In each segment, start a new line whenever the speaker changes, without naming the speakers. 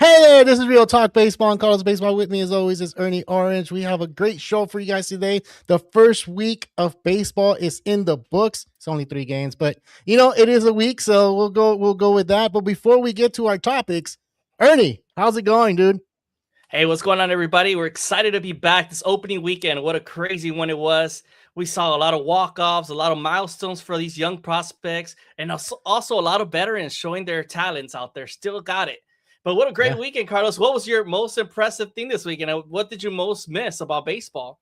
Hey there, this is Real Talk Baseball and Carlos Baseball. With me, as always, is Ernie Orange. We have a great show for you guys today. The first week of baseball is in the books. It's only 3 games, but it is a week, so we'll go with that. But before we get to our topics, Ernie, how's it going, dude?
Hey, what's going on, everybody? We're excited to be back this opening weekend. What a crazy one it was. We saw a lot of walk-offs, a lot of milestones for these young prospects, and also a lot of veterans showing their talents out there. Still got it. But what a great
Yeah.
weekend, Carlos. What was your most impressive thing this weekend? And what did you most miss about baseball?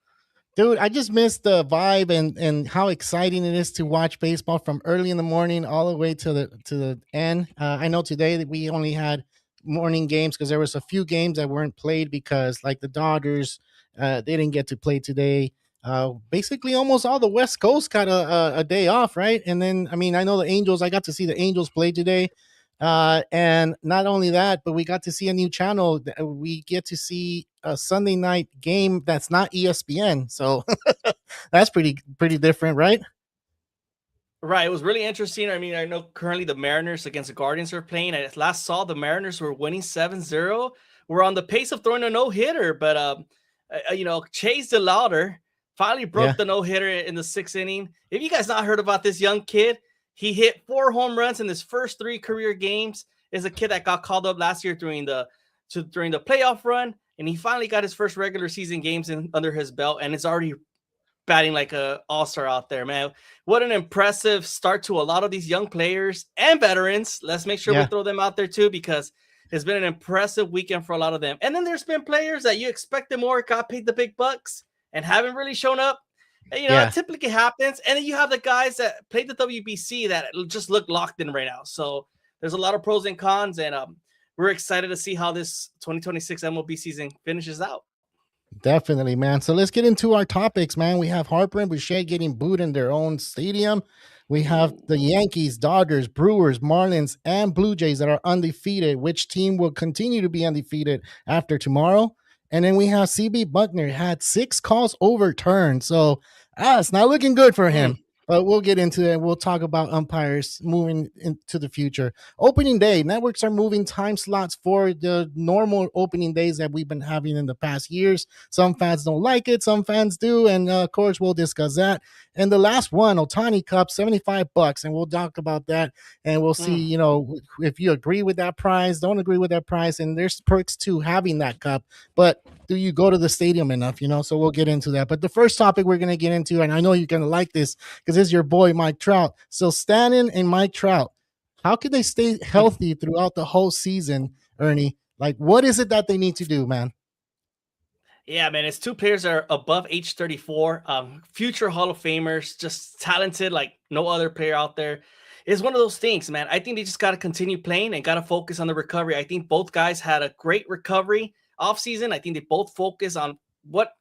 Dude, I just miss the vibe and how exciting it is to watch baseball from early in the morning all the way to the end. I know today that we only had morning games because there was a few games that weren't played because like the Dodgers, they didn't get to play today. Basically, almost all the West Coast got a day off, right? And then, I mean, I know the Angels. I got to see the Angels play today. And not only that, but we got to see a new channel. We get to see a Sunday night game that's not ESPN. So that's pretty different, right?
Right. It was really interesting. I mean, I know currently the Mariners against the Guardians are playing. I last saw the Mariners were winning 7-0. We're on the pace of throwing a no-hitter, but Chase DeLauder finally
Yeah.
broke the no-hitter in the 6th inning. If you guys not heard about this young kid, he hit 4 home runs in his first 3 career games. Is a kid that got called up last year during the playoff run, and he finally got his first regular season games under his belt, and it's already batting like a all-star out there, man. What an impressive start to a lot of these young players and veterans. Let's make sure we
Yeah.
throw them out there too, because it's been an impressive weekend for a lot of them. And then there's been players that you expected more, got paid the big bucks, and haven't really shown up. And, it
Yeah.
typically happens. And then you have the guys that played the WBC that just look locked in right now. So there's a lot of pros and cons, and we're excited to see how this 2026 MLB season finishes out.
Definitely, man. So let's get into our topics, man. We have Harper and Bichette getting booed in their own stadium. We have
Ooh.
the Yankees, Dodgers, Brewers, Marlins, and Blue Jays that are undefeated. Which team will continue to be undefeated after tomorrow? And then we have CB Bucknor had 6 calls overturned. So it's not looking good for
Mm.
him. But we'll get into it. We'll talk about umpires moving into the future. Opening day, networks are moving time slots for the normal opening days that we've been having in the past years. Some fans don't like it, some fans do, and of course we'll discuss that. And the last one, Ohtani Cup, $75, and we'll talk about that, and we'll see,
Mm.
if you agree with that price, don't agree with that price, and there's perks to having that cup, but do you go to the stadium enough? So we'll get into that. But the first topic we're going to get into, and I know you're going to like this because this is your boy Mike Trout. So Stanton and Mike Trout, how can they stay healthy throughout the whole season, Ernie? Like, what is it that they need to do, man?
Yeah, man, it's 2 players that are above age 34, future Hall of Famers, just talented like no other player out there. It's one of those things, man. I think they just got to continue playing and got to focus on the recovery. I think both guys had a great recovery offseason. I think they both focus on what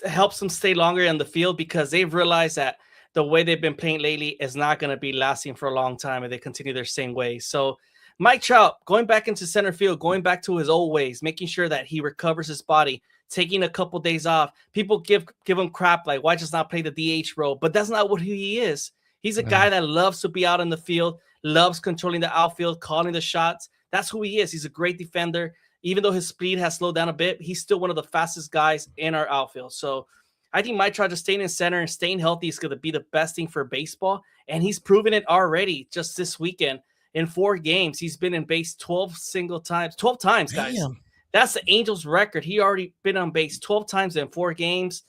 helps them stay longer in the field, because they've realized that the way they've been playing lately is not going to be lasting for a long time if they continue their same way. So Mike Trout going back into center field, going back to his old ways, making sure that he recovers his body, taking a couple days off. People give him crap like, why just not play the DH role? But that's not what he is. He's a guy that loves to be out in the field, loves controlling the outfield, calling the shots. That's who he is. He's a great defender. Even though his speed has slowed down a bit, he's still one of the fastest guys in our outfield. So I think Mike Trout just staying in center and staying healthy is going to be the best thing for baseball. And he's proven it already just this weekend. In 4 games, he's been in base 12 times, guys.
Damn.
That's the Angels record. He already been on base 12 times in 4 games.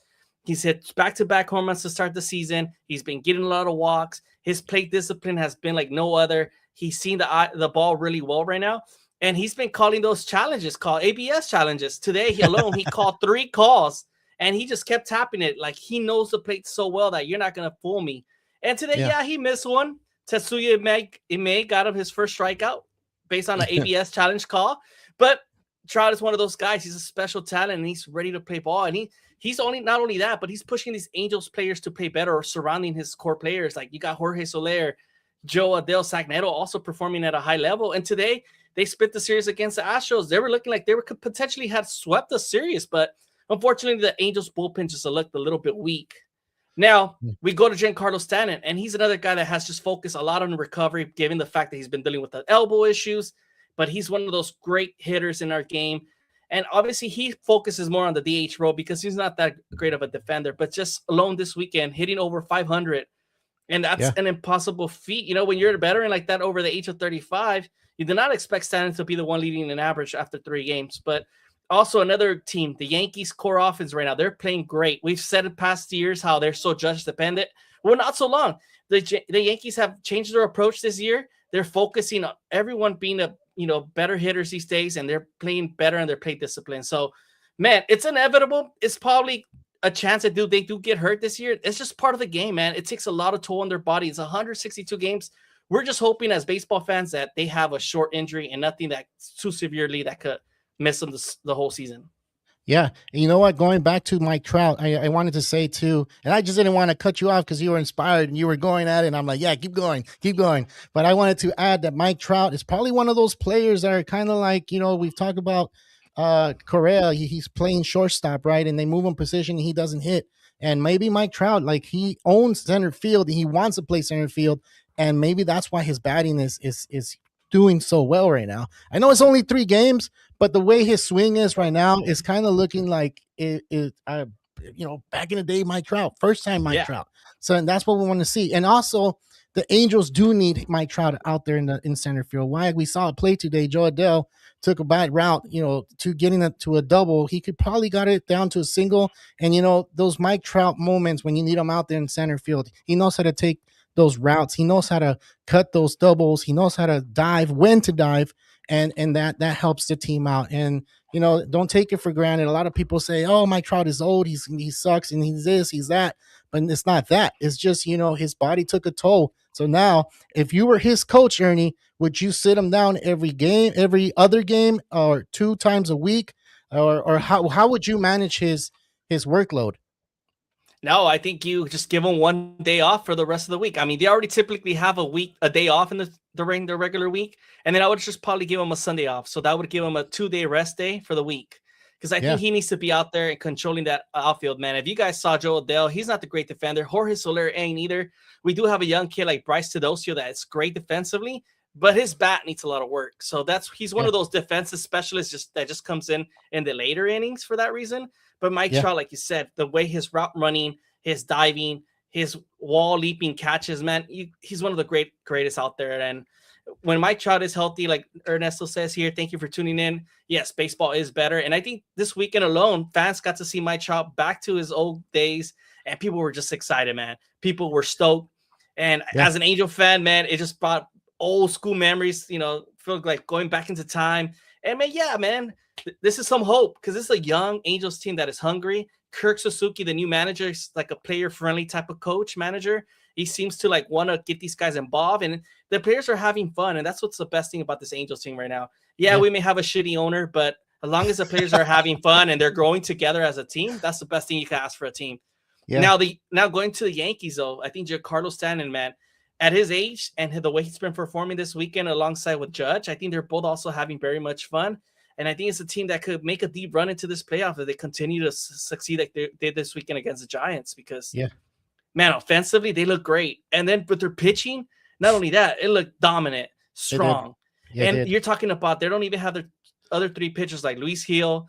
He's hit back-to-back home runs to start the season. He's been getting a lot of walks. His plate discipline has been like no other. He's seen the ball really well right now. And he's been calling those challenges, called ABS challenges. Today, he called 3 calls, and he just kept tapping it. Like, he knows the plate so well that you're not going to fool me. And today, he missed one. Tetsuya Ime got him his first strikeout based on an ABS challenge call. But Trout is one of those guys. He's a special talent, and he's ready to play ball. And he's not only that, but he's pushing these Angels players to play better, or surrounding his core players. Like, you got Jorge Soler, Joe Adele Sagneto also performing at a high level. And today, they split the series against the Astros. They were looking like they could potentially have swept the series, but unfortunately, the Angels bullpen just looked a little bit weak. Now, we go to Giancarlo Stanton, and he's another guy that has just focused a lot on recovery, given the fact that he's been dealing with the elbow issues. but he's one of those great hitters in our game. And obviously, he focuses more on the DH role because he's not that great of a defender. But just alone this weekend, hitting over 500, and that's
Yeah.
an impossible feat. When you're a veteran like that over the age of 35, you do not expect Stanton to be the one leading an average after 3 games. But also another team, the Yankees core offense right now, they're playing great. We've said in past years how they're so judge dependent. Well, not so long. The Yankees have changed their approach this year. They're focusing on everyone being a better hitters these days, and they're playing better and they're play discipline. So, man, it's inevitable. It's probably a chance that they do get hurt this year. It's just part of the game, man. It takes a lot of toll on their body. It's 162 games. We're just hoping as baseball fans that they have a short injury and nothing that's too severely that could miss them the whole season.
Yeah. And you know what? Going back to Mike Trout, I wanted to say too, and I just didn't want to cut you off because you were inspired and you were going at it. And I'm like, yeah, keep going, keep going. But I wanted to add that Mike Trout is probably one of those players that are kind of like, we've talked about Correa. He's playing shortstop, right? And they move him position and he doesn't hit. And maybe Mike Trout, like he owns center field and he wants to play center field. And maybe that's why his batting is doing so well right now. I know it's only 3 games, but the way his swing is right now is kind of looking like back in the day, Mike Trout, first time Mike Trout. So that's what we want to see. And also, the Angels do need Mike Trout out there in center field. Why we saw a play today, Joe Adele took a bad route, to getting it to a double. He could probably got it down to a single. And those Mike Trout moments when you need him out there in center field, he knows how to take those routes. He knows how to cut those doubles. He knows how to dive, when to dive, and that helps the team out. And don't take it for granted. A lot of people say, "Oh, Mike Trout is old. He sucks, and he's this, he's that." But it's not that. It's just his body took a toll. So now, if you were his coach, Ernie, would you sit him down every game, every other game, or 2 times a week, or how would you manage his workload?
No, I think you just give them 1 day off for the rest of the week. I mean, they already typically have a day off in the regular week, and then I would just probably give them a Sunday off. So that would give them a 2-day rest day for the week. Because I think he needs to be out there and controlling that outfield, man. If you guys saw Joe Adele, he's not the great defender. Jorge Soler ain't either. We do have a young kid like Bryce Teodosio that's great defensively, but his bat needs a lot of work. So he's one of those defensive specialists that just comes in the later innings for that reason. But Mike Trout, like you said, the way his route running, his diving, his wall leaping catches, man, he's one of the greatest out there. And when Mike Trout is healthy, like Ernesto says here, thank you for tuning in. Yes, baseball is better. And I think this weekend alone, fans got to see Mike Trout back to his old days, and people were just excited, man. People were stoked. And as an Angel fan, man, it just brought old school memories, feel like going back into time. And man, this is some hope because this is a young Angels team that is hungry. Kirk Suzuki, the new manager, is like a player-friendly type of coach manager. He seems to want to get these guys involved, and the players are having fun. And that's what's the best thing about this Angels team right now. Yeah, we may have a shitty owner, but as long as the players are having fun and they're growing together as a team, that's the best thing you can ask for a team. Yeah. Now going to the Yankees, though, I think Giancarlo Stanton, man, at his age and the way he's been performing this weekend alongside with Judge, I think they're both also having very much fun. And I think it's a team that could make a deep run into this playoff if they continue to succeed like they did this weekend against the Giants. Because, man, offensively, they look great. And then with their pitching, not only that, it looked dominant, strong. And you're talking about they don't even have their other 3 pitchers like Luis Gil,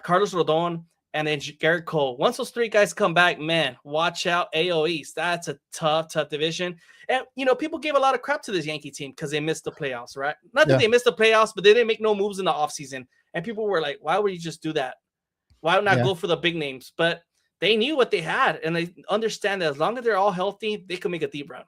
Carlos Rodon, and then Garrett Cole. Once those 3 guys come back, man, watch out, AL East. That's a tough division. And, people gave a lot of crap to this Yankee team because they missed the playoffs, right? Not that they missed the playoffs, but they didn't make no moves in the offseason. And people were like, why would you just do that? Why not go for the big names? But they knew what they had, and they understand that as long as they're all healthy, they can make a deep run.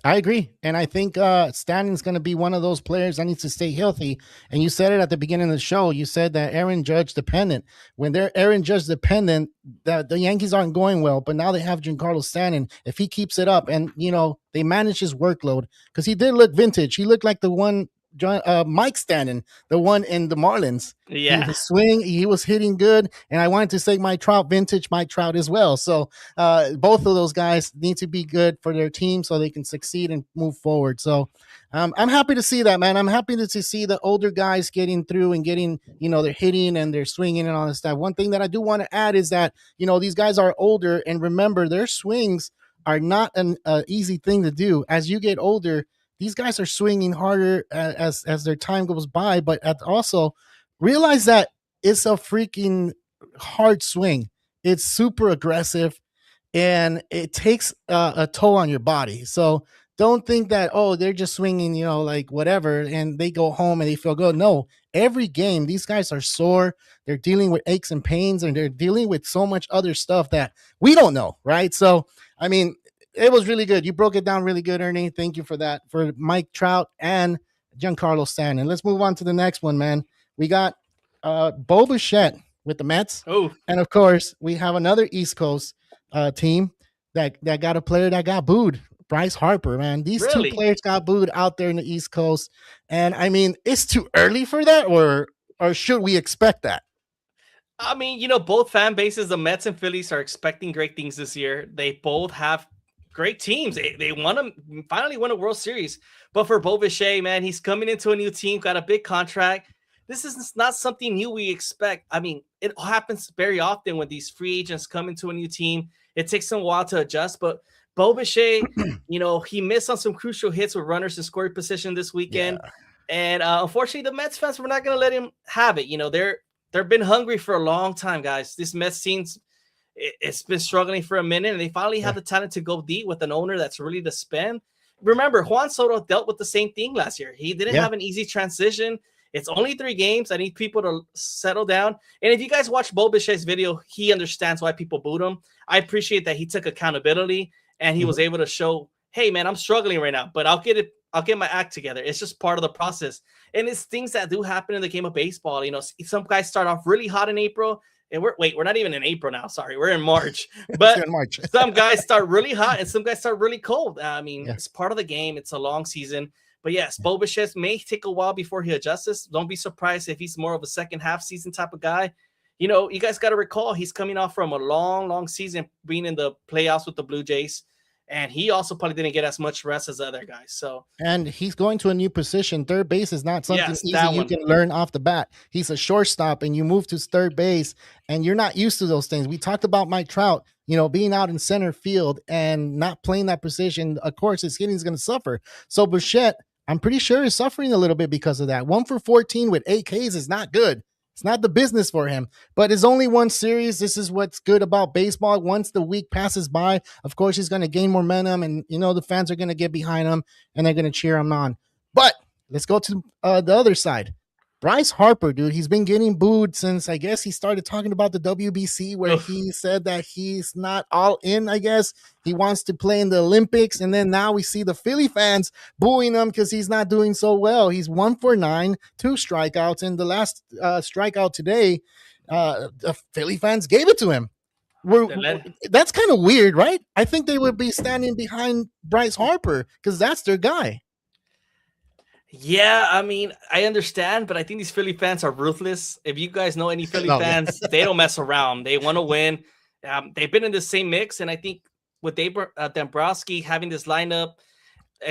I agree. And I think Stanton's going to be one of those players that needs to stay healthy. And you said it at the beginning of the show. You said that Aaron Judge dependent. When they're Aaron Judge dependent, the Yankees aren't going well. But now they have Giancarlo Stanton. If he keeps it up and, they manage his workload, because he did look vintage. He looked like the one Mike Stanton, the one in the Marlins.
Yeah.
His swing, he was hitting good. And I wanted to say Mike Trout, vintage Mike Trout as well. So both of those guys need to be good for their team so they can succeed and move forward. So I'm happy to see that, man. I'm happy to see the older guys getting through and getting, they're hitting and they're swinging and all this stuff. One thing that I do want to add is that, these guys are older, and remember, their swings are not an easy thing to do. As you get older, these guys are swinging harder as their time goes by, but also realize that it's a freaking hard swing. It's super aggressive and it takes a toll on your body. So don't think that, oh, they're just swinging, like whatever, and they go home and they feel good. No, every game these guys are sore. They're dealing with aches and pains, and they're dealing with so much other stuff that we don't know, right? So I mean, it was really good. You broke it down really good, Ernie. Thank you for that, for Mike Trout and Giancarlo Stanton. Let's move on to the next one, man. We got Bo Bichette with the Mets.
Oh,
and of course, we have another East Coast team that got a player that got booed. Bryce Harper, man. These two
really?
players got booed out there in the East Coast. And I mean, it's too early for that, or should we expect that?
I mean, both fan bases, the Mets and Phillies, are expecting great things this year. They both have great teams. They finally won a World Series. But for Bo Bichette, man, he's coming into a new team, got a big contract. This is not something new we expect. I mean, it happens very often when these free agents come into a new team. It takes them a while to adjust, but Bo Bichette, he missed on some crucial hits with runners in scoring position this weekend. Yeah. And unfortunately, the Mets fans were not going to let him have it. They've been hungry for a long time, guys. This Mets team's it's been struggling for a minute, and they finally have the talent to go deep with an owner that's ready to spend. Remember, Juan Soto dealt with the same thing last year. He didn't have an easy transition. It's only 3 games. I need people to settle down. And if you guys watch Bo Bichette's video, he understands why people booed him. I appreciate that he took accountability and he was able to show, hey, man, I'm struggling right now, but I'll get my act together. It's just part of the process. And it's things that do happen in the game of baseball. Some guys start off really hot in April. And we're not even in April now. Sorry, we're in March. But
in March.
Some guys start really hot and some guys start really cold. I mean, it's part of the game. It's a long season. But yes, Bo Bichette may take a while before he adjusts. Don't be surprised if he's more of a second half season type of guy. You guys got to recall he's coming off from a long, long season being in the playoffs with the Blue Jays. And he also probably didn't get as much rest as the other guys.
And he's going to a new position. Third base is not something easy you can learn off the bat. He's a shortstop, and you move to third base, and you're not used to those things. We talked about Mike Trout, being out in center field and not playing that position. Of course, his hitting is going to suffer. So Bichette, I'm pretty sure, is suffering a little bit because of that. 1 for 14 with 8 Ks is not good. It's not the business for him, but it's only one series. This is what's good about baseball. Once the week passes by, of course, he's going to gain momentum, and, the fans are going to get behind him and they're going to cheer him on. But let's go to the other side. Bryce Harper, dude, he's been getting booed since, I guess, he started talking about the WBC, where he said that he's not all in, I guess. He wants to play in the Olympics, and then now we see the Philly fans booing him because he's not doing so well. He's 1 for 9, 2 strikeouts, and the last strikeout today, the Philly fans gave it to him. That's kind of weird, right? I think they would be standing behind Bryce Harper because that's their guy.
Yeah, I mean, I understand, but I think these Philly fans are ruthless. If you guys know any Philly fans, they don't mess around. They want to win. They've been in the same mix, and I think with Dombrowski having this lineup,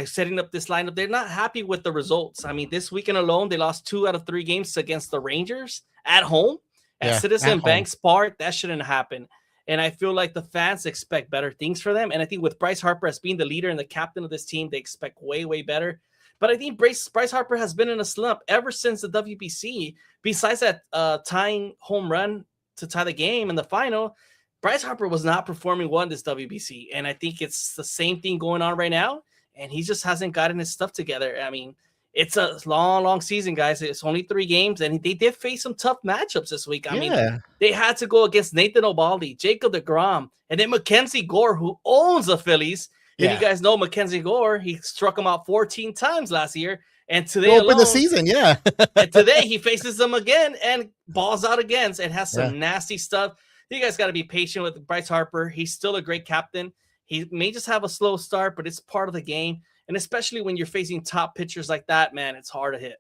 setting up this lineup, they're not happy with the results. I mean, this weekend alone, they lost 2 out of 3 games against the Rangers at home, at Citizen Bank Park. That shouldn't happen. And I feel like the fans expect better things for them. And I think with Bryce Harper as being the leader and the captain of this team, they expect way, way better. But I think Bryce Harper has been in a slump ever since the WBC. Besides that tying home run to tie the game in the final, Bryce Harper was not performing well in this WBC. And I think it's the same thing going on right now. And he just hasn't gotten his stuff together. I mean, it's a long, long season, guys. It's only 3 games. And they did face some tough matchups this week. I mean, they had to go against Nathan Eovaldi, Jacob deGrom, and then Mackenzie Gore, who owns the Phillies. If you guys know Mackenzie Gore, he struck him out 14 times last year. And today
alone, the season,
and today he faces them again and balls out again and has some nasty stuff. You guys got to be patient with Bryce Harper. He's still a great captain. He may just have a slow start, but it's part of the game. And especially when you're facing top pitchers like that, man, it's hard to hit.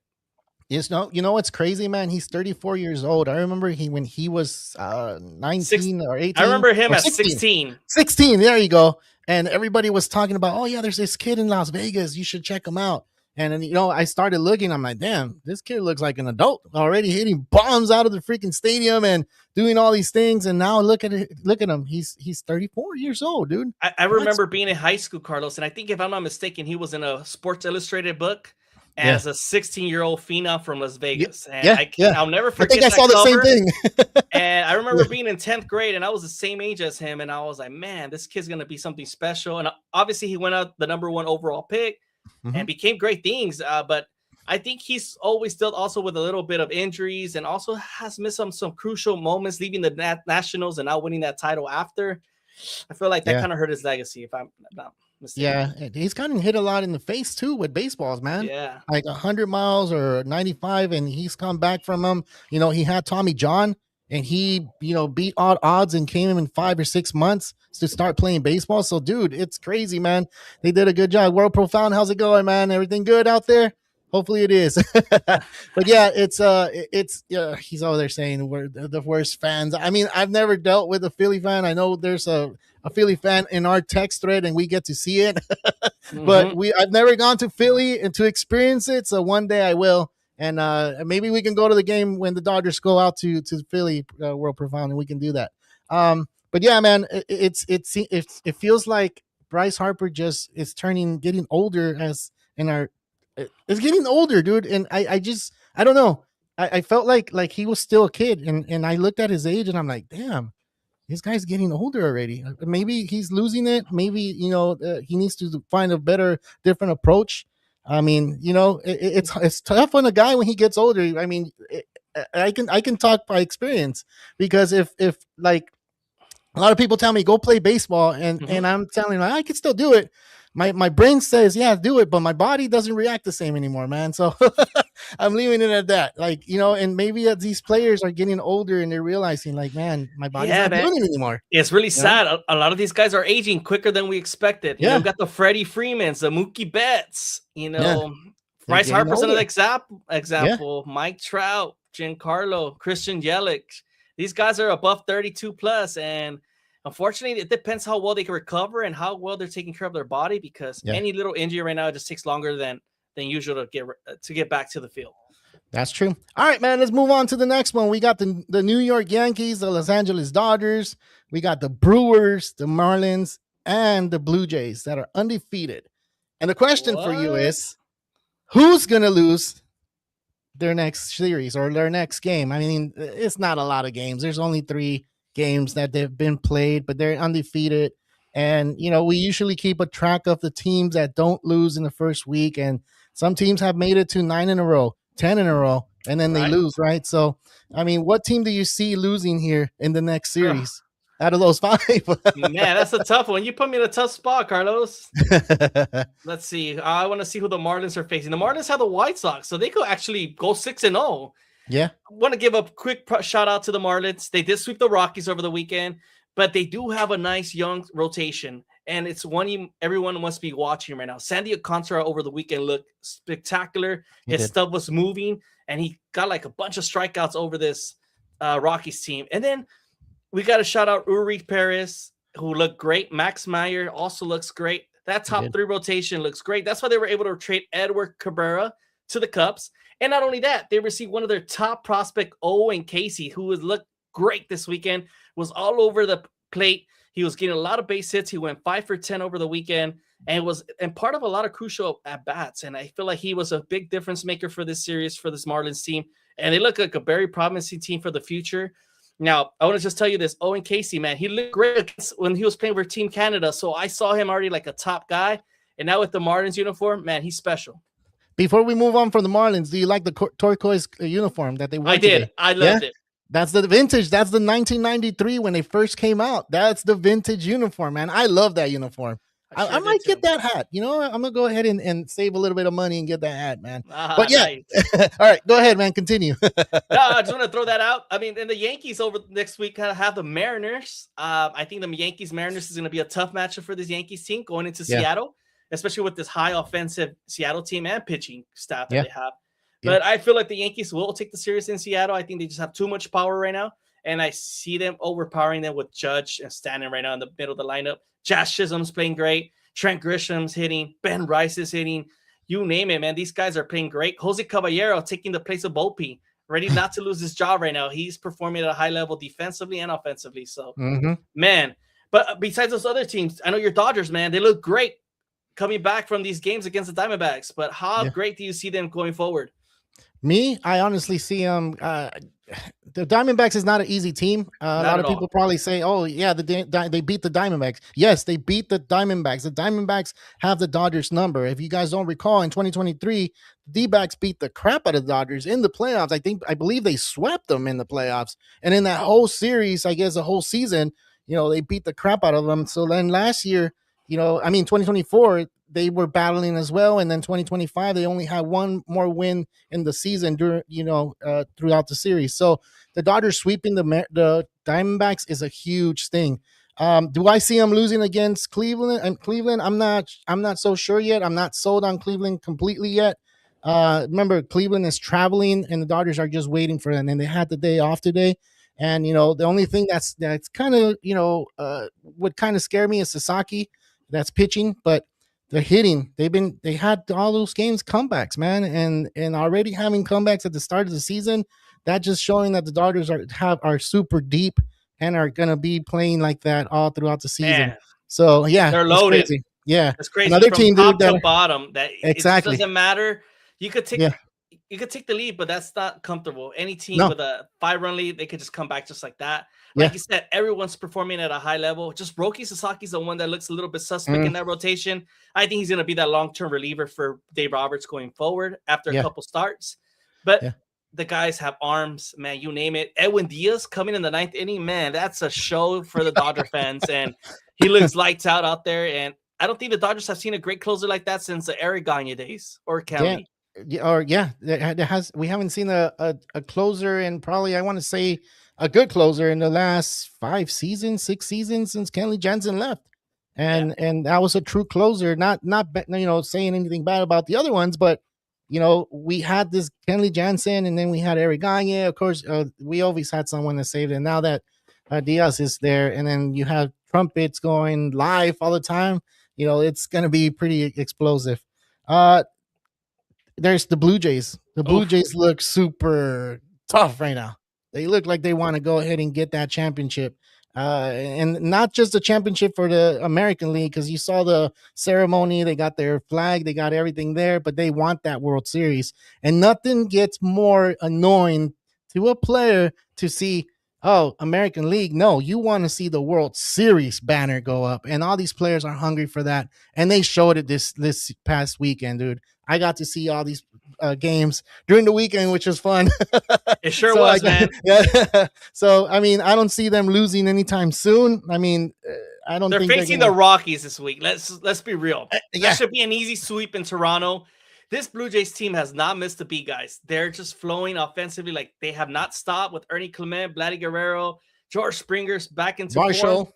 You know what's crazy, man? He's 34 years old. I remember when he was 19 or 18.
I remember him at 16.
16, there you go. And everybody was talking about, oh, yeah, there's this kid in Las Vegas. You should check him out. And then, I started looking. I'm like, damn, this kid looks like an adult already, hitting bombs out of the freaking stadium and doing all these things. And now look at it, look at him. He's 34 years old, dude.
I remember being in high school, Carlos, and I think if I'm not mistaken, he was in a Sports Illustrated book
Yeah,
as a 16-year-old phenom from Las
yeah,
Vegas. And
yeah, yeah.
I'll never
I think
forget
I
that
saw the same
cover.
thing.
And I remember being in 10th grade, and I was the same age as him. And I was like, man, this kid's going to be something special. And obviously, he went out the number 1 overall pick and
Mhm.
became great things. But I think he's always dealt also with a little bit of injuries and also has missed some crucial moments, leaving the Nationals and now winning that title after. I feel like that
Yeah.
kind of hurt his legacy, if I'm not mistaken.
Yeah, and he's gotten hit a lot in the face too with baseballs, man.
Yeah.
Like 100 miles or 95, and he's come back from them. He had Tommy John, and he, beat odd odds and came in 5 or 6 months to start playing baseball. So, dude, it's crazy, man. They did a good job. World Profound, how's it going, man? Everything good out there? Hopefully it is. But yeah, it's he's over there saying we're the worst fans. I mean, I've never dealt with a Philly fan. I know there's a Philly fan in our text thread and we get to see it. But I've never gone to Philly and to experience it. So one day I will. And maybe we can go to the game when the Dodgers go out to Philly World Profound, and we can do that. But yeah, man, it feels like Bryce Harper just is getting older it's getting older, dude. And I don't know. I felt like he was still a kid, and I looked at his age, and I'm like, damn, this guy's getting older already. Maybe he's losing it. Maybe he needs to find a different approach. I mean, it's tough on a guy when he gets older. I mean, I can talk by experience, because if like a lot of people tell me go play baseball, and I'm telling them I can still do it. My brain says, yeah, do it, but my body doesn't react the same anymore, man. So I'm leaving it at that. Like, and maybe as these players are getting older and they're realizing, like, man, my body's not doing it anymore.
It's really sad. A lot of these guys are aging quicker than we expected.
Yeah.
We got the Freddie Freemans, the Mookie Betts,
Yeah.
Bryce Harper's another
older.
example. Mike Trout, Giancarlo, Christian Yelich. These guys are above 32 plus, and unfortunately, it depends how well they can recover and how well they're taking care of their body, because
Yeah.
any little injury right now just takes longer than usual to get back to the field.
That's true. All right, man, let's move on to the next one. We got the New York Yankees, the Los Angeles Dodgers. We got the Brewers, the Marlins, and the Blue Jays that are undefeated. And the question for you is, who's going to lose their next series or their next game? I mean, it's not a lot of games. There's only 3 games that they've been played, but they're undefeated. And, we usually keep a track of the teams that don't lose in the first week. And some teams have made it to 9 in a row, 10 in a row, and then they lose, right? So, I mean, what team do you see losing here in the next series out of those 5?
Man, that's a tough one. You put me in a tough spot, Carlos. Let's see. I want to see who the Marlins are facing. The Marlins have the White Sox, so they could actually go 6-0.
Yeah.
I want to give a quick shout out to the Marlins. They did sweep the Rockies over the weekend, but they do have a nice young rotation, and it's one everyone must be watching right now. Sandy Alcantara over the weekend looked spectacular. His stuff was moving, and he got like a bunch of strikeouts over this Rockies team. And then we got to shout out Uri Perez, who looked great. Max Meyer also looks great. That top 3 rotation looks great. That's why they were able to trade Edward Cabrera to the Cubs. And not only that, they received one of their top prospect, Owen Casey, who has looked great this weekend, was all over the plate. He was getting a lot of base hits. He went 5 for 10 over the weekend and was part of a lot of crucial at-bats. And I feel like he was a big difference maker for this series, for this Marlins team. And they look like a very promising team for the future. Now, I want to just tell you this. Owen Casey, man, he looked great when he was playing for Team Canada. So I saw him already like a top guy. And now with the Marlins uniform, man, he's special.
Before we move on from the Marlins, do you like the turquoise uniform that they wore
I did.
Today?
I loved it.
That's the vintage. That's the 1993 when they first came out. That's the vintage uniform, man. I love that uniform. I might get that hat. I'm going to go ahead and save a little bit of money and get that hat, man. But yeah. Nice. All right, go ahead, man. Continue.
No, I just want to throw that out. I mean, and the Yankees over next week kind of have the Mariners. I think the Yankees-Mariners is going to be a tough matchup for this Yankees team going into Seattle, especially with this high offensive Seattle team and pitching staff that they have. But I feel like the Yankees will take the series in Seattle. I think they just have too much power right now. And I see them overpowering them with Judge and Stanton right now in the middle of the lineup. Josh Chisholm's playing great. Trent Grisham's hitting. Ben Rice is hitting. You name it, man. These guys are playing great. Jose Caballero taking the place of Volpe, ready not to lose his job right now. He's performing at a high level defensively and offensively. So, man. But besides those other teams, I know your Dodgers, man. They look great coming back from these games against the Diamondbacks. But how great do you see them going forward?
Me, I honestly see them. The Diamondbacks is not an easy team. A lot of people probably say, "Oh, yeah, they beat the Diamondbacks." Yes, they beat the Diamondbacks. The Diamondbacks have the Dodgers number. If you guys don't recall, in 2023, the D-backs beat the crap out of the Dodgers in the playoffs. I believe they swept them in the playoffs, and in that whole series, I guess the whole season, they beat the crap out of them. So then last year, 2024, they were battling as well, and then 2025 they only had one more win in the season during throughout the series. So the Dodgers sweeping the Diamondbacks is a huge thing. Do I see them losing against Cleveland? And Cleveland, I'm not so sure yet. I'm not sold on Cleveland completely yet. Remember, Cleveland is traveling, and the Dodgers are just waiting for them, and they had the day off today. And the only thing that's kind of would kind of scare me is Sasaki, that's pitching, but the hitting, they had all those games comebacks, man, and already having comebacks at the start of the season, that just showing that the Dodgers are super deep and are gonna be playing like that all throughout the season.
Man,
so yeah,
they're loaded.
Crazy. Yeah,
it's crazy.
Another
From
team,
top
dude,
to bottom. That
exactly.
It doesn't matter. You could take the lead, but that's not comfortable. Any team with a 5-run lead, they could just come back just like that. Like you said, everyone's performing at a high level. Just Roki Sasaki's the one that looks a little bit suspect in that rotation. I think he's going to be that long-term reliever for Dave Roberts going forward after a couple starts. But the guys have arms, man, you name it. Edwin Diaz coming in the 9th inning, man, that's a show for the Dodger fans. And he looks lights out there. And I don't think the Dodgers have seen a great closer like that since the Eric Gagne days or Kelly.
We haven't seen a closer in probably, I want to say, a good closer in the last 6 seasons since Kenley Jansen left. And that was a true closer, not saying anything bad about the other ones, but we had this Kenley Jansen, and then we had Eric Gagne. Of course, we always had someone to save it. And now that Diaz is there, and then you have trumpets going live all the time, it's going to be pretty explosive. There's the Blue Jays. The Blue Jays look super tough right now. They look like they want to go ahead and get that championship. And not just a championship for the American League, because you saw the ceremony. They got their flag. They got everything there, but they want that World Series. And nothing gets more annoying to a player to see, American League. No, you want to see the World Series banner go up. And all these players are hungry for that. And they showed it this past weekend, dude. I got to see all these games during the weekend, which was fun.
It sure was, man.
Yeah. So, I mean, I don't see them losing anytime soon. I mean, I don't think
they're facing the Rockies this week. Let's be real. That should be an easy sweep in Toronto. This Blue Jays team has not missed a beat, guys. They're just flowing offensively. Like, they have not stopped with Ernie Clement, Vladdy Guerrero, George Springer's back into form.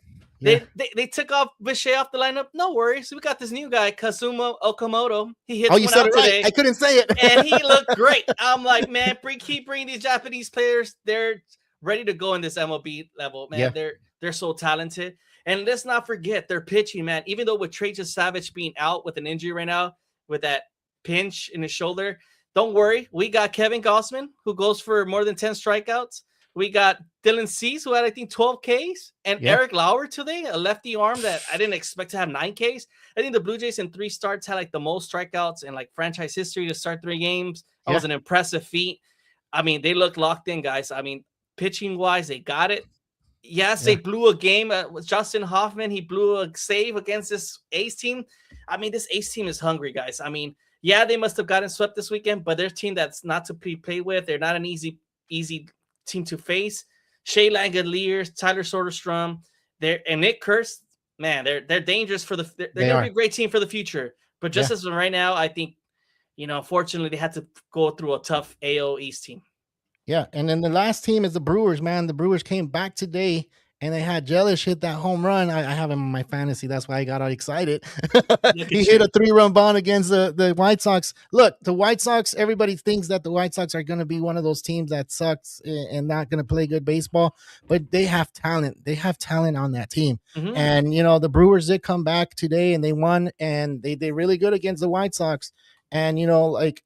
They took off Bichette off the lineup. No worries. We got this new guy, Kazuma Okamoto. He hit one out today.
Right. I couldn't say it.
And he looked great. I'm like, man, keep bringing these Japanese players. They're ready to go in this MLB level, man. They're so talented. And let's not forget their pitching, man. Even though with Trey Savage being out with an injury right now, with that pinch in his shoulder, don't worry. We got Kevin Gausman, who goes for more than 10 strikeouts. We got Dylan Cease, who had, I think, 12 Ks. And Eric Lauer today, a lefty arm that I didn't expect to have 9 Ks. I think the Blue Jays in 3 starts had, like, the most strikeouts in, like, franchise history to start 3 games. That was an impressive feat. I mean, they look locked in, guys. I mean, pitching-wise, they got it. Yes, they blew a game with Justin Hoffman. He blew a save against this A's team. I mean, this A's team is hungry, guys. I mean, they must have gotten swept this weekend, but they're a team that's not to be played with. They're not an easy team to face. Shea Langeliers, Tyler Soderstrom, and Nick Kurtz, man, they're dangerous for they're gonna be a great team for the future. But just as of right now, I think, unfortunately, they had to go through a tough AL East team.
Yeah, and then the last team is the Brewers, man. The Brewers came back today, and they had Jelish hit that home run. I have him in my fantasy. That's why I got all excited. He hit a 3-run bomb against the White Sox. Look, the White Sox, everybody thinks that the White Sox are going to be one of those teams that sucks and not going to play good baseball, but they have talent. They have talent on that team. Mm-hmm. And, the Brewers did come back today, and they won, and they did really good against the White Sox. and like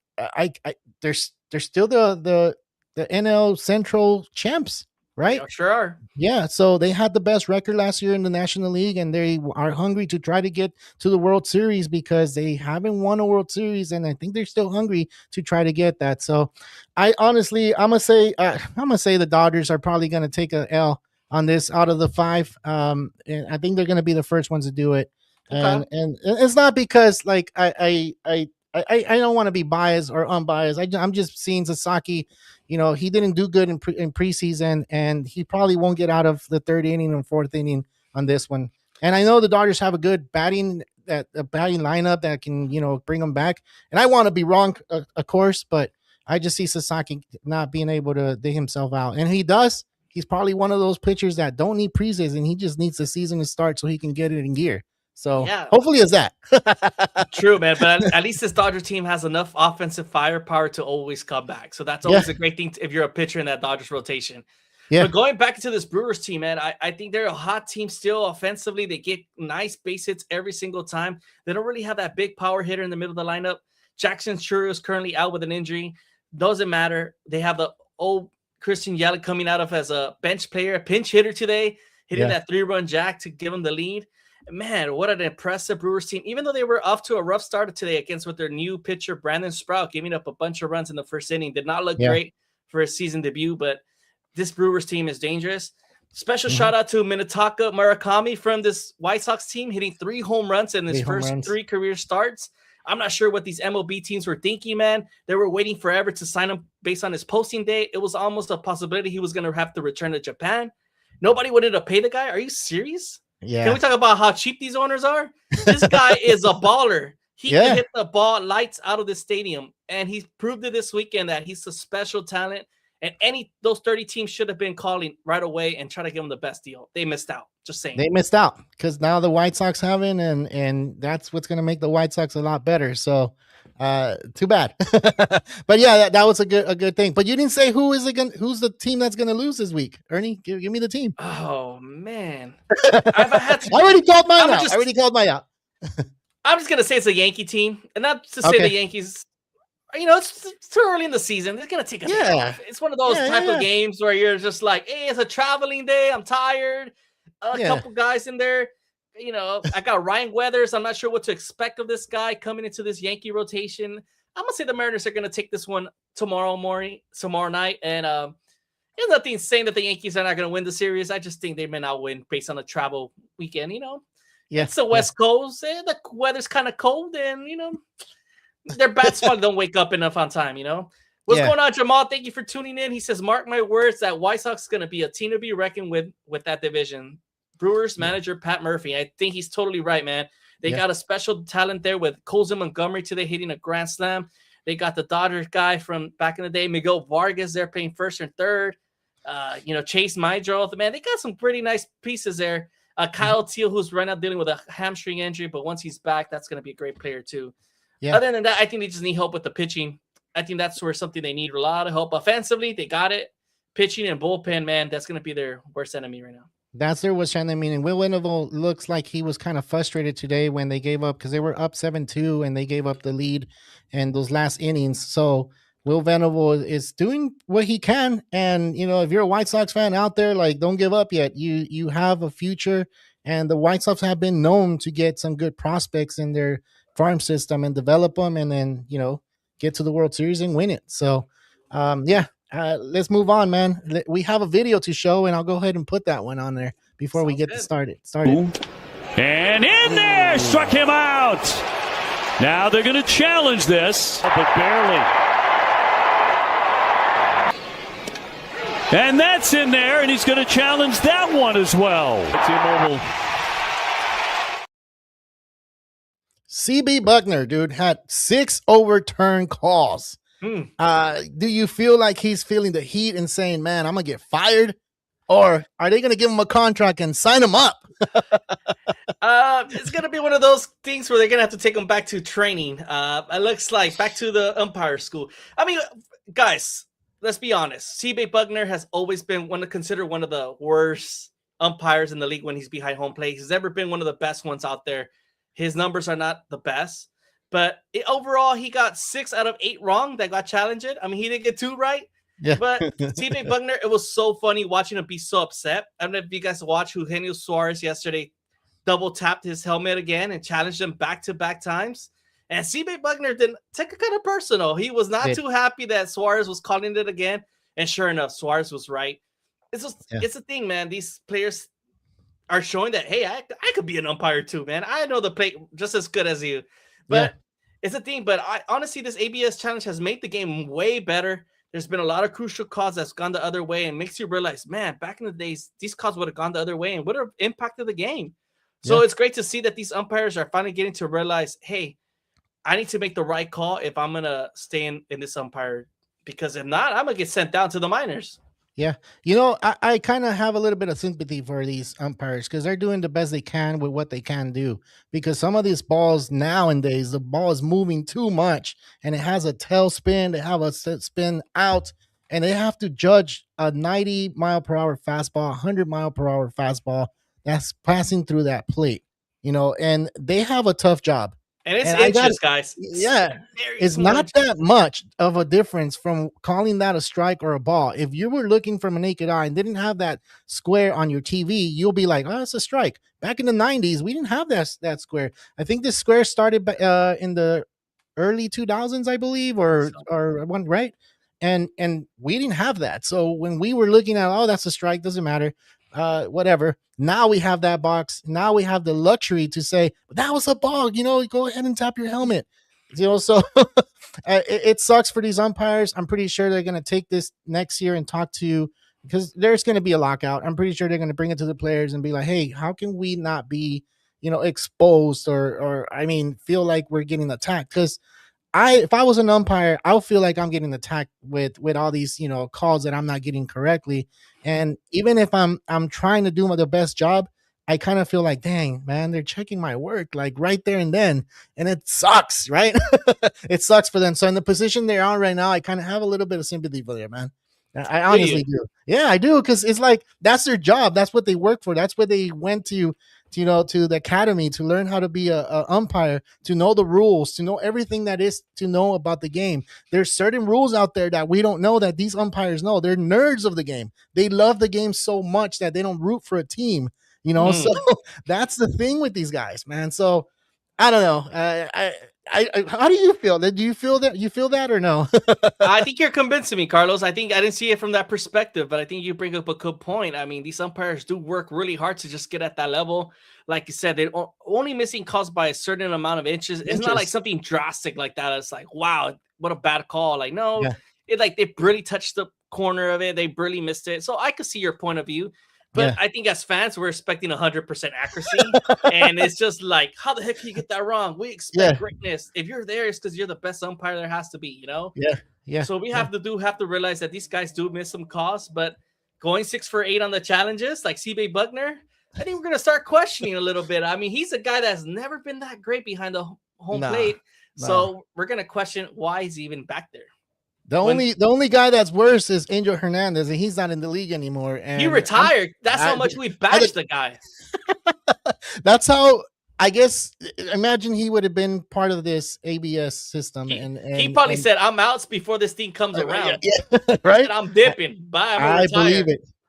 they're still the NL Central champs,
They
right?
sure are.
Yeah, so they had the best record last year in the National League, and they are hungry to try to get to the World Series because they haven't won a World Series, and I think they're still hungry to try to get that. So, I honestly, I'm gonna say the Dodgers are probably gonna take a L on this out of the five. And I think they're gonna be the first ones to do it,
Okay.
and it's not because like I don't want to be biased or unbiased. I'm just seeing Sasaki. He didn't do good in preseason, and he probably won't get out of the third inning and fourth inning on this one. And I know the Dodgers have a good batting lineup that can bring them back. And I want to be wrong, of course, but I just see Sasaki not being able to dig himself out, and he does. He's probably one of those pitchers that don't need preseason. He just needs the season to start so he can get it in gear. So
Yeah.
hopefully it's that.
True, man. But at least this Dodger team has enough offensive firepower to always come back. So that's always a great thing if you're a pitcher in that Dodgers rotation.
Yeah.
But going back to this Brewers team, man, I think they're a hot team still offensively. They get nice base hits every single time. They don't really have that big power hitter in the middle of the lineup. Jackson Churro is currently out with an injury. Doesn't matter. They have the old Christian Yelich coming out of as a bench player, a pinch hitter today, hitting that 3-run jack to give them the lead. Man, what an impressive Brewers team. Even though they were off to a rough start today against with their new pitcher, Brandon Sprout, giving up a bunch of runs in the first inning. Did not look great for his season debut, but this Brewers team is dangerous. Special shout out to Minetaka Murakami from this White Sox team, hitting 3 home runs in his first 3 career starts. I'm not sure what these MLB teams were thinking, man. They were waiting forever to sign him based on his posting date. It was almost a possibility he was going to have to return to Japan. Nobody wanted to pay the guy. Are you serious?
Yeah.
Can we talk about how cheap these owners are? This guy is a baller. He can hit the ball lights out of the stadium, and he proved it this weekend that he's a special talent. And those 30 teams should have been calling right away and try to give him the best deal. They missed out. Just saying.
They missed out because now the White Sox haven't, and that's what's going to make the White Sox a lot better. So, too bad. But yeah, that was a good thing. But you didn't say who's the team that's going to lose this week, Ernie? Give me the team.
Oh man, I
already called mine out.
I'm just gonna say it's a Yankee team, and not to say the Yankees. It's too early in the season. They're gonna take a day off. It's one of those type of games where you're just like, hey, it's a traveling day. I'm tired. A couple guys in there. I got Ryan Weathers. I'm not sure what to expect of this guy coming into this Yankee rotation. I'm gonna say the Mariners are gonna take this one tomorrow night, and there's nothing saying that the Yankees are not gonna win the series. I just think they may not win based on a travel weekend. It's the West Coast. The weather's kind of cold, and their bats probably don't wake up enough on time. What's going on, Jamal? Thank you for tuning in. He says, mark my words that White Sox is going to be a team to be reckoned with that division. Brewers manager Pat Murphy. I think he's totally right, man. They got a special talent there with Colson Montgomery today hitting a grand slam. They got the Dodgers guy from back in the day, Miguel Vargas. They're playing first and third. Chase Maidro. Man, they got some pretty nice pieces there. Kyle Teal, who's right now dealing with a hamstring injury, but once he's back, that's going to be a great player too. Yeah. Other than that, I think they just need help with the pitching. I think that's where something they need a lot of help. Offensively, they got it. Pitching and bullpen, man, that's going to be their worst enemy right now.
That's their worst enemy. And Will Venable looks like he was kind of frustrated today when they gave up because they were up 7-2 and they gave up the lead in those last innings. So Will Venable is doing what he can. And, if you're a White Sox fan out there, like, don't give up yet. You have a future. And the White Sox have been known to get some good prospects in their farm system and develop them and then, get to the World Series and win it. So, let's move on, man. We have a video to show, and I'll go ahead and put that one on there before we get started.
And in there, struck him out. Now they're going to challenge this, but barely. And that's in there, and he's going to challenge that one as well. It's immobile.
CB Bucknor, dude, had 6 overturned calls. Do you feel like he's feeling the heat and saying, man, I'm going to get fired? Or are they going to give him a contract and sign him up?
It's going to be one of those things where they're going to have to take him back to training. It looks like back to the umpire school. I mean, guys, let's be honest. CB Bucknor has always been considered one of the worst umpires in the league when he's behind home plate. He's ever been one of the best ones out there. His numbers are not the best, But overall, he got 6 out of 8 wrong that got challenged. I mean, he didn't get 2 right.
Yeah.
But CJ Bucknor, it was so funny watching him be so upset. I don't know if you guys watched Eugenio Suarez yesterday double tapped his helmet again and challenged him back-to-back times. And CJ Bucknor didn't take it kind of personal. He was not too happy that Suarez was calling it again. And sure enough, Suarez was right. It's a thing, man. These players are showing that, hey, I could be an umpire too, man. I know the play just as good as you. But it's a thing. But I honestly, this ABS challenge has made the game way better. There's been a lot of crucial calls that's gone the other way and makes you realize, man, back in the days, these calls would have gone the other way and would have impacted the game. So it's great to see that these umpires are finally getting to realize, hey, I need to make the right call if I'm going to stay in this umpire, because if not, I'm going to get sent down to the minors.
Yeah. I kind of have a little bit of sympathy for these umpires because they're doing the best they can with what they can do. Because some of these balls nowadays, the ball is moving too much and it has a tail spin. They have a spin out and they have to judge a 90-mile-per-hour fastball, 100-mile-per-hour fastball that's passing through that plate, and they have a tough job.
And it's inches, guys.
Yeah, it's not that much of a difference from calling that a strike or a ball. If you were looking from a naked eye and didn't have that square on your TV, you'll be like, oh, it's a strike. Back in the 90s, we didn't have that square. I think this square started in the early 2000s, I believe, or one, right? And we didn't have that. So when we were looking at, oh, that's a strike, doesn't matter. Whatever. Now we have that box. Now we have the luxury to say, that was a ball, go ahead and tap your helmet. So it sucks for these umpires. I'm pretty sure they're going to take this next year and talk to, because there's going to be a lockout. I'm pretty sure they're going to bring it to the players and be like, hey, how can we not be, exposed or feel like we're getting attacked? Because if I was an umpire, I'll feel like I'm getting attacked with all these, calls that I'm not getting correctly. And even if I'm trying to do the best job, I kind of feel like, dang, man, they're checking my work like right there and then. And it sucks, right? It sucks for them. So in the position they're on right now, I kind of have a little bit of sympathy for them, man. I honestly do. Yeah, I do. Because it's like, that's their job. That's what they work for. That's what they went to the academy to learn how to be a umpire, to know the rules, to know everything that is to know about the game. There's certain rules out there that we don't know that these umpires know. They're nerds of the game. They love the game so much that they don't root for a team, So that's the thing with these guys, man. So I don't know. How do you feel? Do you feel that? You feel that or no?
I think you're convincing me, Carlos. I didn't see it from that perspective, but I think you bring up a good point. I mean, these umpires do work really hard to just get at that level. Like you said, they're only missing calls by a certain amount of inches. It's not like something drastic like that. It's like, wow, what a bad call. Like, no, they barely touched the corner of it. They barely missed it. So I could see your point of view. But I think as fans, we're expecting 100% accuracy. And it's just like, how the heck can you get that wrong? We expect greatness. If you're there, it's because you're the best umpire there has to be,
Yeah.
So we have to realize that these guys do miss some calls. But going 6 for 8 on the challenges, like CJ Bucknor, I think we're going to start questioning a little bit. I mean, he's a guy that's never been that great behind the home plate. So we're going to question why he's even back there.
The only guy that's worse is Angel Hernandez, and he's not in the league anymore. And
he retired. That's how much we bashed the guy.
That's how, I guess, imagine he would have been part of this ABS system.
He probably said, I'm out before this thing comes around.
Yeah, right?
I'm dipping. Bye.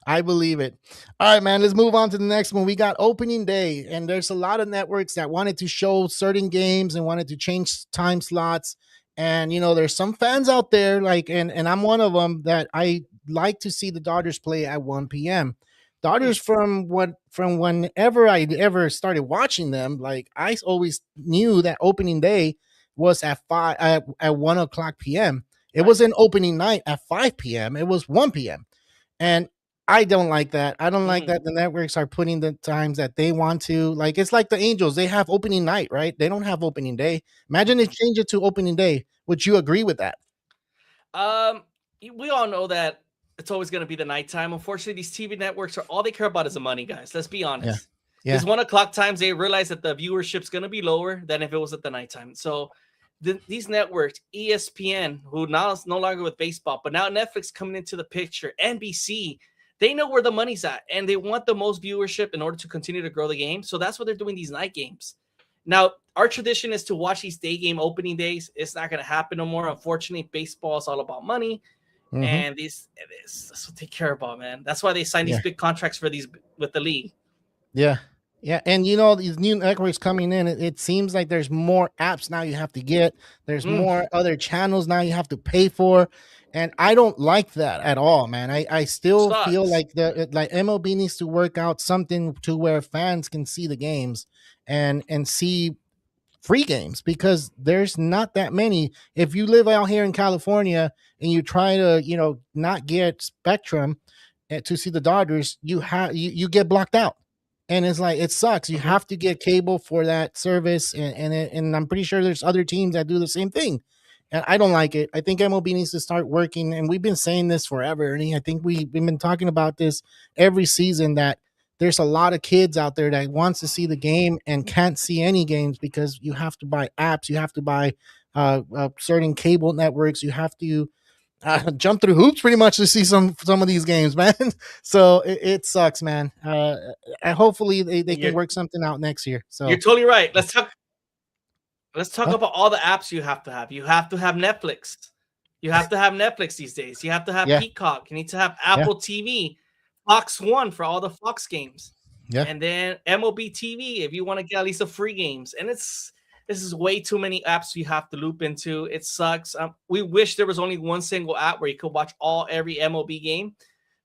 I believe it. All right, man, let's move on to the next one. We got opening day, and there's a lot of networks that wanted to show certain games and wanted to change time slots. And, there's some fans out there and I'm one of them that I like to see the Dodgers play at 1 p.m. Dodgers from whenever I ever started watching them, like I always knew that opening day was at 1 o'clock p.m. It wasn't opening night at 5 p.m. It was 1 p.m. And I don't like that. I don't like that the networks are putting the times that they want to. Like, it's like the Angels. They have opening night, right? They don't have opening day. Imagine they change it to opening day. Would you agree with that?
We all know that it's always going to be the nighttime. Unfortunately, these TV networks all they care about is the money, guys. Let's be honest. These 1 o'clock times, they realize that the viewership's going to be lower than if it was at the nighttime. So these networks, ESPN, who now is no longer with baseball, but now Netflix coming into the picture, NBC, they know where the money's at, and they want the most viewership in order to continue to grow the game. So that's what they're doing these night games. Now, our tradition is to watch these day game opening days. It's not going to happen no more. Unfortunately, baseball is all about money. And that's what they care about, man. That's why they sign these big contracts for these with the league.
Yeah. Yeah. And you know, these new networks coming in, it seems like there's more apps now you have to get. There's more other channels now you have to pay for. And I don't like that at all, man. I still feel like MLB needs to work out something to where fans can see the games and see free games, because there's not that many. If you live out here in California and you try to, you know, not get Spectrum to see the Dodgers, you get blocked out. And it's like, it sucks. You have to get cable for that service. And I'm pretty sure there's other teams that do the same thing. And I don't like it. I think MLB needs to start working. And we've been saying this forever. And I think we've been talking about this every season, that there's a lot of kids out there that wants to see the game and can't see any games because you have to buy apps. You have to buy certain cable networks. You have to jump through hoops pretty much to see some of these games, man. So it sucks, man. Hopefully they can work something out next year. So
you're totally right. Let's talk about all the apps you have to have. You have to have Netflix. You have to have Netflix these days. You have to have Peacock. You need to have Apple TV, Fox One for all the Fox games. Yeah. And then MLB TV if you want to get at least the free games. And this is way too many apps you have to loop into. It sucks. We wish there was only one single app where you could watch every MLB game.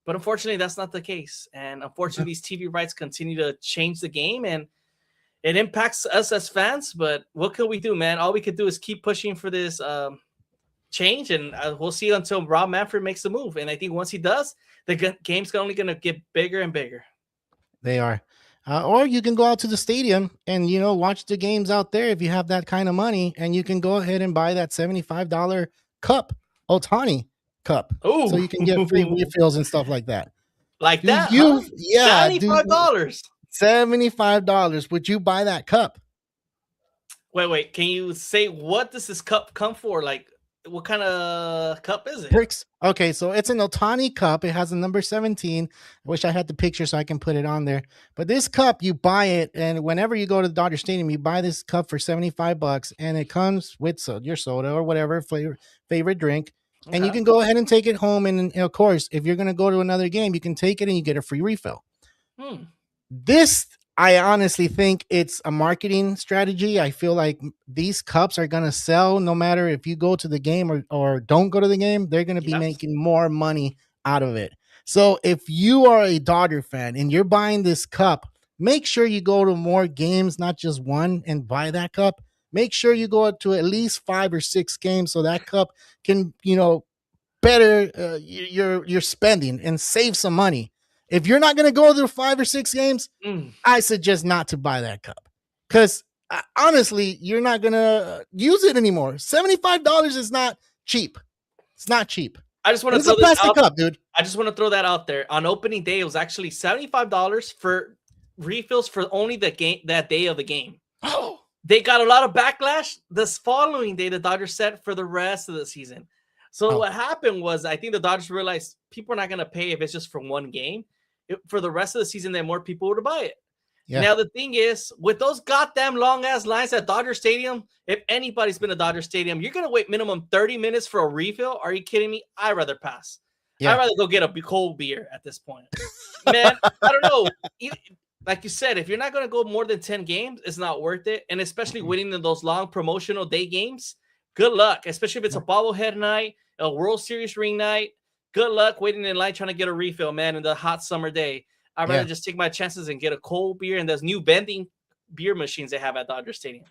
But unfortunately, that's not the case. And unfortunately, these TV rights continue to change the game. And it impacts us as fans, but what can we do, man? All we could do is keep pushing for this change, and we'll see until Rob Manfred makes the move. And I think once he does, the game's only going to get bigger and bigger.
They are. Or you can go out to the stadium and, you know, watch the games out there if you have that kind of money, and you can go ahead and buy that $75 cup, Ohtani Cup.
Ooh.
So you can get free refills and stuff like that.
Like
dude,
that?
Yeah.
$75.
$75. Would you buy that cup?
Wait. Can you say what does this cup come for? Like, what kind of cup is it?
Bricks. Okay, so it's an Ohtani Cup. It has a number 17. I wish I had the picture so I can put it on there. But this cup, you buy it, and whenever you go to the Dodger Stadium, you buy this cup for $75, and it comes with your soda or whatever favorite drink. Okay. And you can go ahead and take it home. And of course, if you're going to go to another game, you can take it and you get a free refill. This, I honestly think it's a marketing strategy. I feel like these cups are going to sell no matter if you go to the game or don't go to the game. They're going to be making more money out of it. So if you are a Dodger fan and you're buying this cup, make sure you go to more games, not just one, and buy that cup. Make sure you go to at least 5 or 6 games so that cup can, you know, better your spending and save some money. If you're not going to go to 5 or 6 games, I suggest not to buy that cup, because honestly, you're not going to use it anymore. $75 is not cheap. It's not cheap.
I just want to
throw this plastic cup, dude.
I just want to throw that out there. On opening day, it was actually $75 for refills for only that day of the game. Oh, they got a lot of backlash. This following day, the Dodgers set for the rest of the season. So what happened was, I think the Dodgers realized people are not going to pay if it's just for one game. For the rest of the season, then more people would buy it. Yeah. Now, the thing is, with those goddamn long-ass lines at Dodger Stadium, if anybody's been to Dodger Stadium, you're going to wait minimum 30 minutes for a refill. Are you kidding me? I'd rather pass. Yeah. I'd rather go get a cold beer at this point. Man, I don't know. Like you said, if you're not going to go more than 10 games, it's not worth it. And especially winning in those long promotional day games, good luck. Especially if it's a bobblehead night, a World Series ring night. Good luck waiting in line trying to get a refill, man, in the hot summer day. I'd rather just take my chances and get a cold beer. And there's new vending beer machines they have at Dodger Stadium.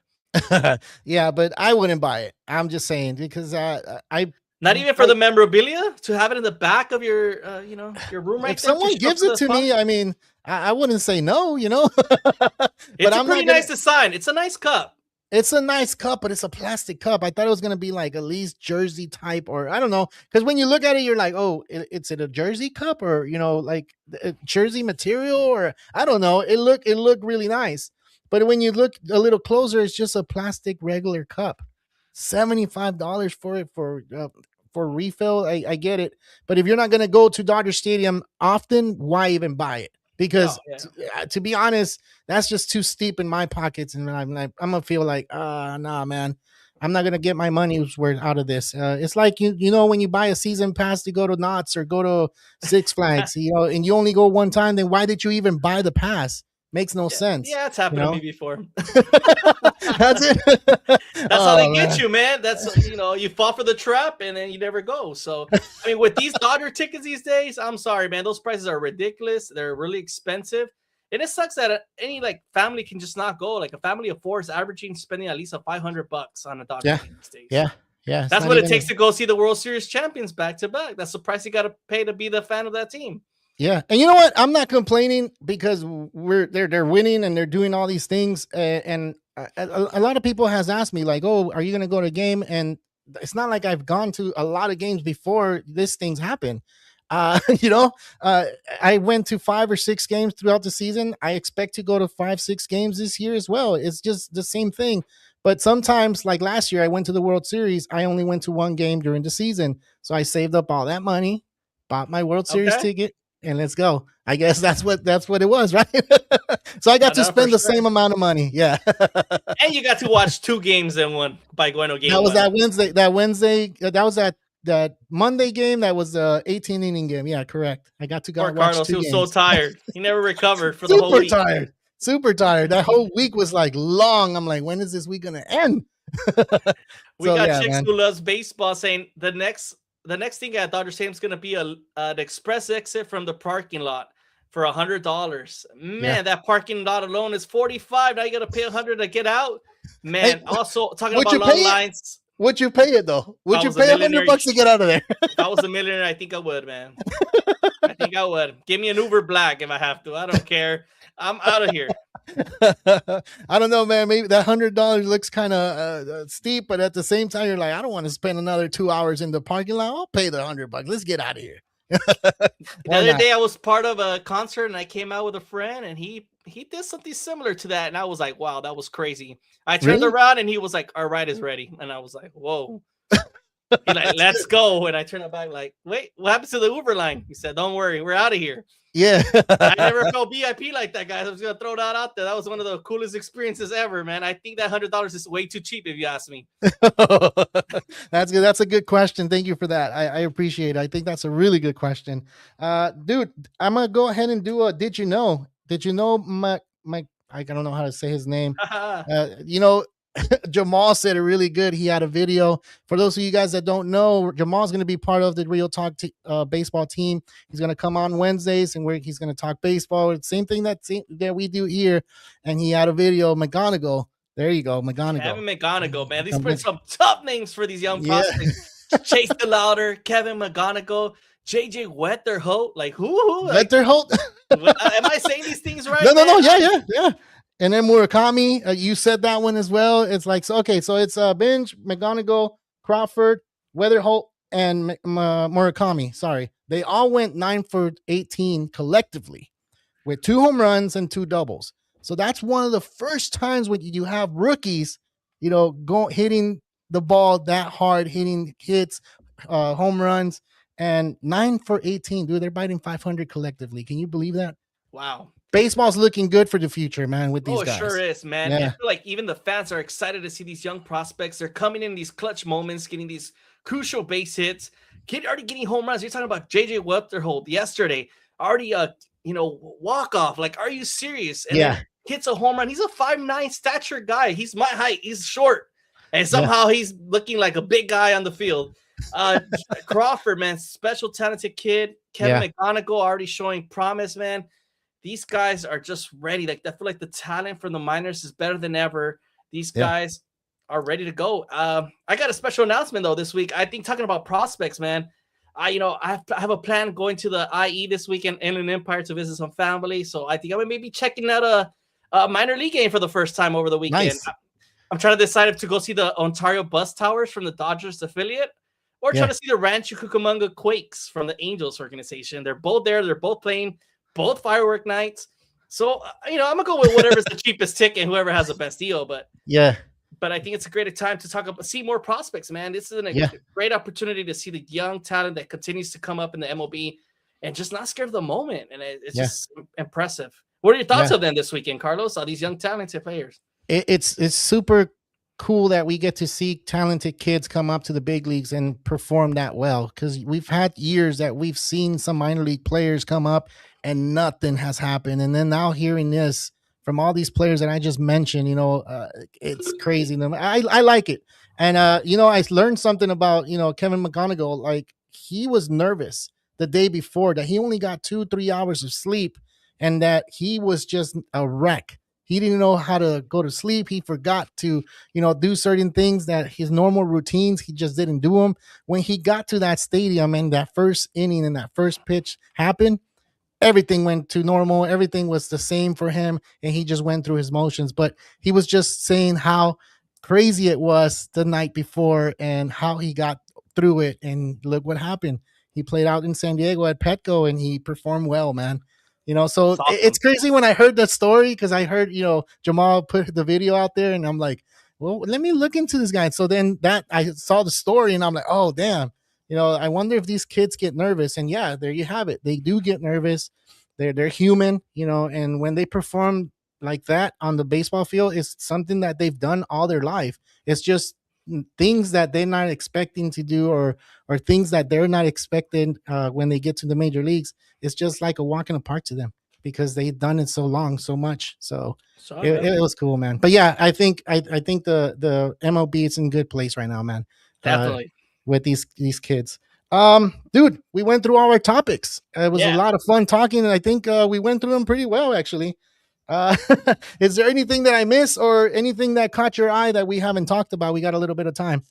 Yeah, but I wouldn't buy it. I'm just saying, because
not even for the memorabilia to have it in the back of your your room right
if there. If someone gives it to me, I mean, I wouldn't say no, you know.
But it's a pretty nice design. It's a nice cup.
It's a nice cup, but it's a plastic cup. I thought it was going to be like at least jersey type, or I don't know. Because when you look at it, you're like, oh, it's a jersey cup, or, you know, like jersey material, or I don't know. It looked really nice. But when you look a little closer, it's just a plastic regular cup. $75 for it for refill. I get it. But if you're not going to go to Dodger Stadium often, why even buy it? because
yeah.
to be honest, that's just too steep in my pockets, and I'm gonna feel like, nah, man, I'm not gonna get my money's worth out of this. It's like you know when you buy a season pass to go to Knott's or go to Six Flags, and you only go one time, then why did you even buy the pass? Makes no sense.
Yeah, it's happened to me before.
That's it.
That's how they get you, man. That's you fall for the trap and then you never go. So I mean, with these Dodger tickets these days, I'm sorry, man. Those prices are ridiculous. They're really expensive. And it sucks that any family can just not go. Like a family of four is averaging spending at least $500 on a Dodger ticket these days.
Yeah.
That's what it takes to go see the World Series champions back to back. That's the price you got to pay to be the fan of that team.
Yeah, and you know what? I'm not complaining because they're winning and they're doing all these things. And a lot of people has asked me like, "Oh, are you going to go to a game?" And it's not like I've gone to a lot of games before this things happen. I went to 5 or 6 games throughout the season. I expect to go to 5-6 games this year as well. It's just the same thing. But sometimes, like last year, I went to the World Series. I only went to one game during the season, so I saved up all that money, bought my World Series ticket. And let's go. I guess that's what it was, right? So I got to spend the same amount of money. Yeah.
And you got to watch 2 games in one by going to game.
That was that Wednesday. That was that Monday game. That was the 18 inning game. Yeah, correct. I got to go watch
Carlos,
2 games.
He was so tired. He never recovered for the whole week.
Super tired. That whole week was long. I'm like, when is this week gonna end?
We got chicks who loves baseball saying the next thing at Dodger Stadium is going to be an express exit from the parking lot for $100. Man, that parking lot alone is $45. Now you got to pay $100 to get out. Man, also talking about long lines.
Would you pay it though? Would you pay $100 to get out of there?
If I was a millionaire, I think I would, man. I think I would. Give me an Uber Black if I have to. I don't care. I'm out of here.
I don't know, man. Maybe that $100 looks kind of steep, but at the same time, you're like, I don't want to spend another 2 hours in the parking lot. I'll pay the $100. Let's get out of here.
The other day, I was part of a concert, and I came out with a friend, and he did something similar to that, and I was like, wow, that was crazy. I turned around, and he was like, our ride is ready, and I was like, whoa. He's like, let's go. And I turned it back like, wait, what happened to the Uber line? He said, don't worry, we're out of here.
Yeah.
I never felt VIP like that, guys. I was going to throw that out there. That was one of the coolest experiences ever, man. I think that $100 is way too cheap if you ask me.
That's good. That's a good question. Thank you for that. I appreciate it. I think that's a really good question. Dude, I'm going to go ahead and do a did you know? Did you know my I don't know how to say his name. Jamal said it really good. He had a video. For those of you guys that don't know, Jamal's going to be part of the Real Talk baseball team. He's going to come on Wednesdays and he's going to talk baseball. It's the same thing that we do here. And he had a video. McGonigal. There you go. McGonigal.
Kevin McGonigal, man. These are some tough names for these young prospects. Chase DeLauder, Kevin McGonigal, JJ Wetterholt. Like who?
Wetterholt?
Am I saying these things right?
No. Yeah. And then Murakami, you said that one as well. It's like, so it's Binge, McGonigal, Crawford, Weatherholt, and Murakami. Sorry. They all went 9 for 18 collectively with 2 home runs and 2 doubles. So that's one of the first times when you have rookies, hitting the ball that hard, hitting hits, home runs, and 9 for 18. Dude, they're biting 500 collectively. Can you believe that?
Wow.
Baseball's looking good for the future, man, with these guys.
Oh, it sure is, man.
Yeah.
I feel like even the fans are excited to see these young prospects. They're coming in these clutch moments, getting these crucial base hits, already getting home runs. You're talking about JJ Wetterholt yesterday, already walk off. Like, are you serious? And then hits a home run. He's a 5'9" stature guy. He's my height. He's short, and somehow he's looking like a big guy on the field. Crawford, man, special talented kid. Kevin McGonigal already showing promise, man. These guys are just ready. Like, I feel like the talent from the minors is better than ever. These guys are ready to go. I got a special announcement though this week. I think talking about prospects, man. I have a plan going to the IE this weekend, Inland Empire, to visit some family. So I think I'm maybe checking out a minor league game for the first time over the weekend.
Nice.
I'm trying to decide if to go see the Ontario Bus Towers from the Dodgers affiliate, or try to see the Rancho Cucamonga Quakes from the Angels organization. They're both there. They're both playing both firework nights. So, I'm going to go with whatever's the cheapest ticket and whoever has the best deal. But I think it's a great time to see more prospects, man. This is a great opportunity to see the young talent that continues to come up in the MLB. and just not scared of the moment. And it's
Yeah.
just impressive. What are your thoughts
Yeah.
of them this weekend, Carlos? All these young talented players.
It's super cool that we get to see talented kids come up to the big leagues and perform that well, because we've had years that we've seen some minor league players come up and nothing has happened, and then now hearing this from all these players that I just mentioned, it's crazy. I like it. And I learned something about Kevin McGonigal. Like, he was nervous the day before, that he only got 2-3 hours of sleep, and that he was just a wreck. He didn't know how to go to sleep. He forgot to, do certain things, that his normal routines, he just didn't do them. When he got to that stadium and that first inning and that first pitch happened, everything went to normal. Everything was the same for him, and he just went through his motions. But he was just saying how crazy it was the night before and how he got through it. And look what happened. He played out in San Diego at Petco, and he performed well, man. So
That's awesome.
it's crazy when I heard that story, because I heard, Jamal put the video out there, and I'm like, well, let me look into this guy. So then that I saw the story, and I'm like, oh, damn. I wonder if these kids get nervous. And yeah, there you have it. They do get nervous. They're human, and when they perform like that on the baseball field, it's something that they've done all their life. It's just things that they're not expecting to do, or things that they're not expecting when they get to the major leagues. It's just like a walk in the park to them, because they've done it so long, so much. So it was cool, man. But yeah, I think the MLB is in good place right now, man.
Definitely.
With these kids. Dude, we went through all our topics. It was a lot of fun talking, and I think we went through them pretty well, actually. Is there anything that I missed, or anything that caught your eye that we haven't talked about? We got a little bit of time.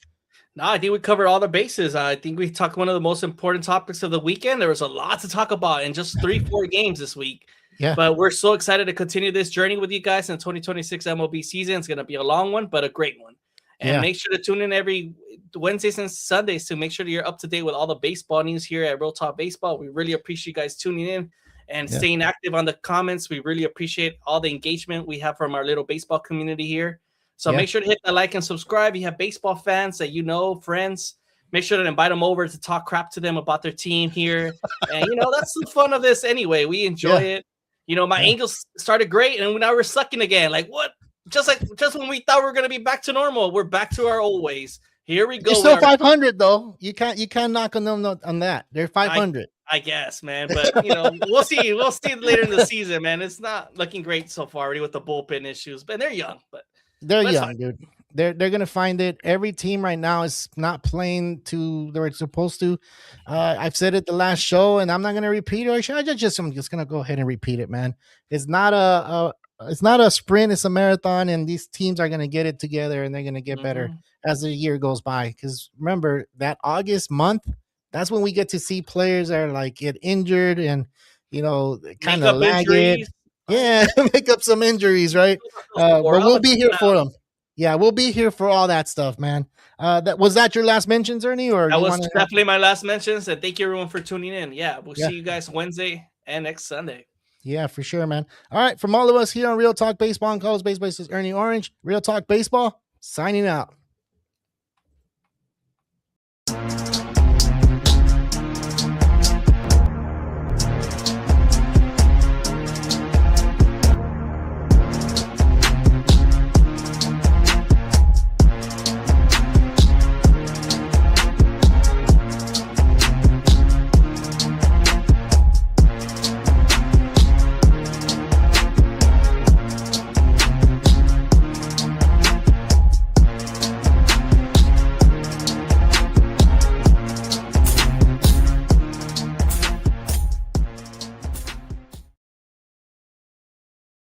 No, I think we covered all the bases. I think we talked one of the most important topics of the weekend. There was a lot to talk about in just 3-4 games this week.
Yeah.
But we're so excited to continue this journey with you guys in the 2026 MLB season. It's going to be a long one, but a great one. And make sure to tune in every Wednesdays and Sundays to make sure that you're up to date with all the baseball news here at Real Talk Baseball. We really appreciate you guys tuning in and staying active on the comments. We really appreciate all the engagement we have from our little baseball community here. So make sure to hit that like and subscribe. You have baseball fans that friends. Make sure to invite them over to talk crap to them about their team here. And, that's the fun of this anyway. We enjoy it. My Angels started great, and now we're sucking again. Like, what? Just when we thought we were going to be back to normal, we're back to our old ways. Here we go.
They're still 500, though. You can't knock on them on that. They're 500.
I guess, man. But, we'll see. We'll see later in the season, man. It's not looking great so far already with the bullpen issues. But they're young.
They're young, dude. They're going to find it. Every team right now is not playing to where it's supposed to. I've said it the last show, and I'm not going to repeat it. I'm just going to go ahead and repeat it, man. It's not a sprint. It's a marathon, and these teams are going to get it together, and they're going to get better as the year goes by. Because remember, that August month, that's when we get to see players that are like get injured and, kind of lag it. Yeah, make up some injuries, right? But we'll be here for them. Yeah, we'll be here for all that stuff, man. Was that your last mentions, Ernie? Or
that was definitely my last mentions. And thank you, everyone, for tuning in. Yeah, we'll see you guys Wednesday and next Sunday.
Yeah, for sure, man. All right, from all of us here on Real Talk Baseball and College Baseball, this is Ernie Orange. Real Talk Baseball, signing out.